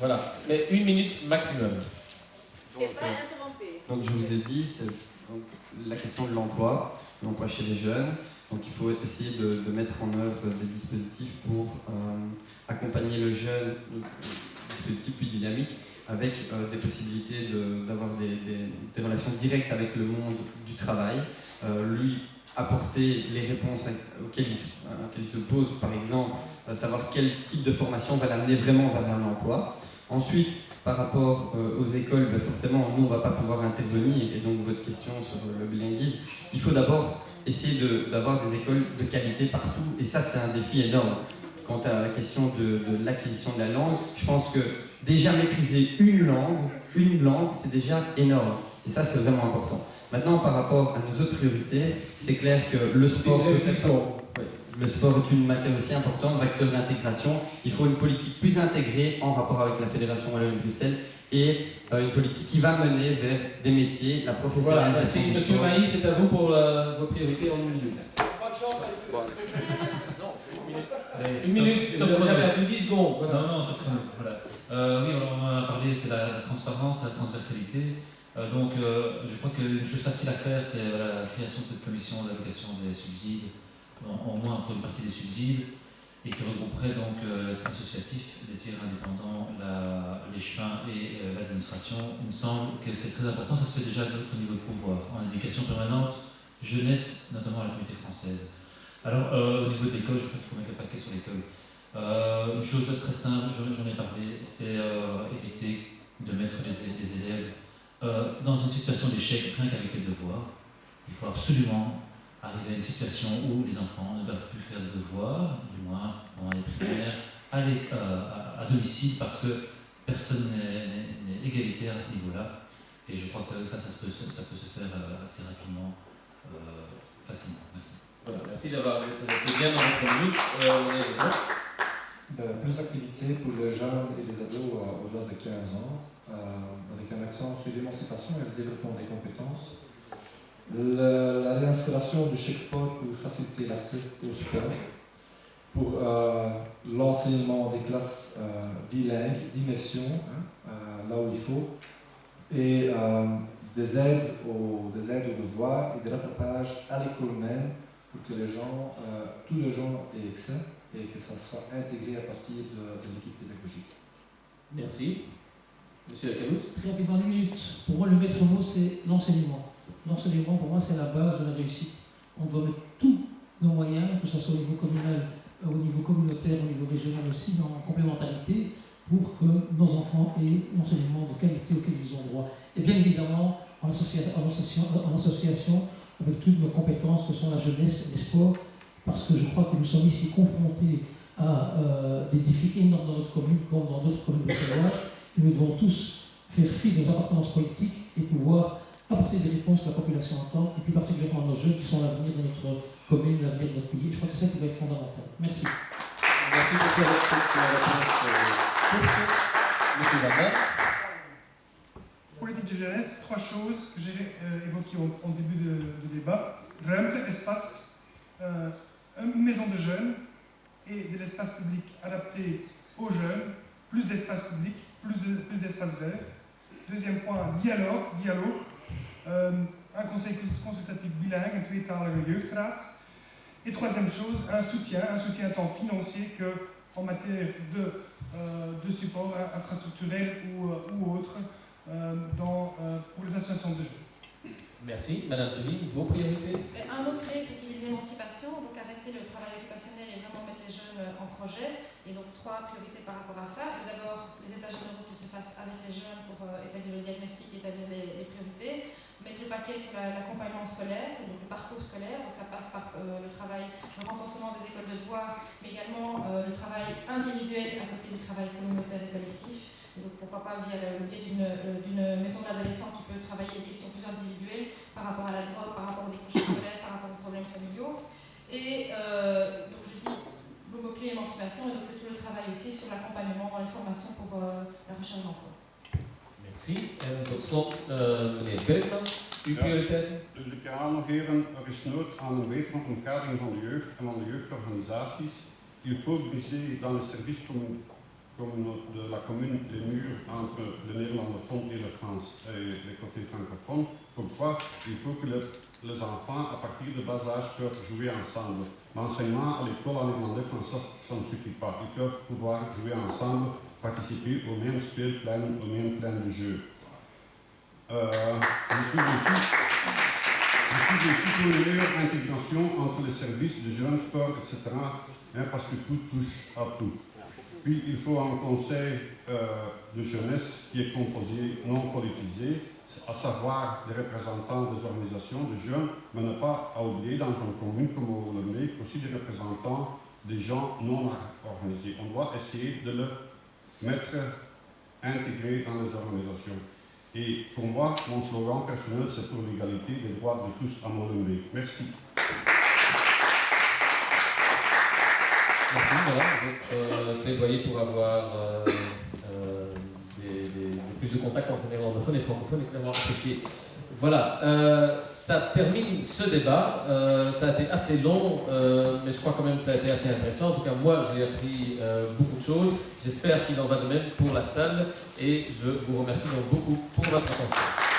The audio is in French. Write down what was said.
Voilà, mais 1 minute maximum. Donc je vous ai dit, c'est donc, la question de l'emploi chez les jeunes. Donc il faut essayer de mettre en œuvre des dispositifs pour accompagner le jeune, dispositifs plus dynamiques, avec des possibilités d'avoir des relations directes avec le monde du travail, lui apporter les réponses auxquelles il se pose, par exemple, savoir quel type de formation va l'amener vraiment vers un emploi. Ensuite, par rapport aux écoles, forcément, nous, on ne va pas pouvoir intervenir, et donc votre question sur le bilinguisme, il faut d'abord essayer d'avoir des écoles de qualité partout, et ça, c'est un défi énorme. Quant à la question de l'acquisition de la langue, je pense que déjà maîtriser une langue, c'est déjà énorme, et ça, c'est vraiment important. Maintenant, par rapport à nos autres priorités, c'est clair que le sport est une matière aussi importante, vecteur d'intégration. Il faut une politique plus intégrée en rapport avec la Fédération Wallonie-Bruxelles et une politique qui va mener vers des métiers, la professionnalisation. Voilà, merci. Monsieur Maï, c'est à vous pour vos priorités en 1 minute. Pas de chance avec le Non, c'est 1 minute. Allez, 1 minute, vous avez perdu 10 secondes. Voilà. Non, voilà. Oui, on en a parlé, c'est la transparence, la transversalité. Donc, je crois qu'une chose facile à faire, c'est la création de cette commission d'allocation des subsides, au moins pour une partie des subsides, et qui regrouperait donc l'associatif, les tiers indépendants, les chemins et l'administration. Il me semble que c'est très important, ça se fait déjà à notre niveau de pouvoir, en éducation permanente, jeunesse, notamment à la communauté française. Alors, au niveau de l'école, je crois qu'il faut mettre le paquet sur l'école. Une chose très simple, j'en ai parlé, c'est éviter de mettre les élèves dans une situation d'échec rien qu'avec les devoirs. Il faut absolument arriver à une situation où les enfants ne doivent plus faire de devoirs, du moins dans les primaires, à domicile, parce que personne n'est égalitaire à ce niveau-là. Et je crois que ça peut se faire assez rapidement, facilement. Merci. Voilà, merci d'avoir été bien dans votre minute. Plus d'activités pour les jeunes et les ados au-delà de 15 ans, avec un accent sur l'émancipation et le développement des compétences. La réinstallation du chèque sport pour faciliter l'accès au sport, pour l'enseignement des classes bilingues, d'immersion, là où il faut, et des aides aux devoirs et des rattrapages à l'école même pour que tous les gens aient accès et que ça soit intégré à partir de l'équipe pédagogique. Merci. Monsieur Lacalouz. Très rapidement, 1 minute. Pour moi, le maître mot, c'est l'enseignement. L'enseignement, pour moi, c'est la base de la réussite. On doit mettre tous nos moyens, que ce soit au niveau communal, au niveau communautaire, au niveau régional aussi, en complémentarité, pour que nos enfants aient l'enseignement de qualité auquel ils ont droit. Et bien évidemment, en association avec toutes nos compétences que sont la jeunesse et les sports, parce que je crois que nous sommes ici confrontés à des défis énormes dans notre commune, comme dans d'autres communes bruxelloises, et nous devons tous faire fi de nos appartenances politiques et pouvoir apporter des réponses que la population entend, et plus particulièrement nos jeunes qui sont l'avenir de notre commune, l'avenir de notre pays. Je crois que c'est ça qui va être fondamental. Merci. Merci beaucoup à la réponse. Monsieur Lambert. Politique de jeunesse, 3 choses que j'ai évoquées en début de débat. Ruimte, espace, une maison de jeunes et de l'espace public adapté aux jeunes, plus d'espace public, plus d'espace vert. Deuxième point, dialogue, un conseil consultatif bilingue, een tweetalige jeugdraad. Et troisième chose, un soutien tant financier que en matière de support infrastructurel ou autre pour les associations de jeunes. Merci. Madame Deline, vos priorités? Un mot clé, c'est celui de l'émancipation, donc arrêter le travail occupationnel et vraiment mettre les jeunes en projet. Et donc 3 priorités par rapport à ça. D'abord, les états généraux qui se fassent avec les jeunes pour établir le diagnostic et établir les priorités. Mettre le paquet sur l'accompagnement scolaire, donc le parcours scolaire, donc ça passe par le renforcement des écoles de devoirs, mais également le travail individuel à côté du travail communautaire et collectif. Et donc pourquoi pas via le biais d'une maison d'adolescents qui peut travailler des questions plus individuelles par rapport à la drogue, par rapport aux décrochages scolaires, par rapport aux problèmes familiaux. Et donc je dis le mot-clé émancipation, et donc c'est tout le travail aussi sur l'accompagnement dans les formations pour la recherche d'emploi. Merci. En tot slot, meneer Bergmans, uw prioriteiten? Dus ik ga aangeven, er is nood aan een betere omkadering van de jeugd en van de jeugdorganisaties. Il faut briser dans le service de la commune les murs entre le néerlandophone et les côtés francophones. Pourquoi? Il faut que les enfants, à partir de bas âge, peuvent jouer ensemble. L'enseignement à l'école en néerlandais français, ça ne suffit pas. Ils peuvent pouvoir jouer ensemble, participer au même speelplein, au même plein de jeux. Je suis aussi pour une meilleure intégration entre les services de jeunes, sport, etc., parce que tout touche à tout. Puis il faut un conseil de jeunesse qui est composé, non politisé, à savoir des représentants des organisations de jeunes, mais ne pas à oublier dans une commune comme Molenbeek aussi des représentants des gens non organisés. On doit essayer de le mettre intégré dans les organisations. Et pour moi, mon slogan personnel, c'est pour l'égalité des droits de tous à Molenbeek. Merci. Merci, voilà, donc plaidoyer pour avoir plus de contacts entre néerlandophones et francophones est clairement apprécié. Voilà, ça termine ce débat. Ça a été assez long, mais je crois quand même que ça a été assez intéressant. En tout cas, moi, j'ai appris beaucoup de choses. J'espère qu'il en va de même pour la salle et je vous remercie donc beaucoup pour votre attention.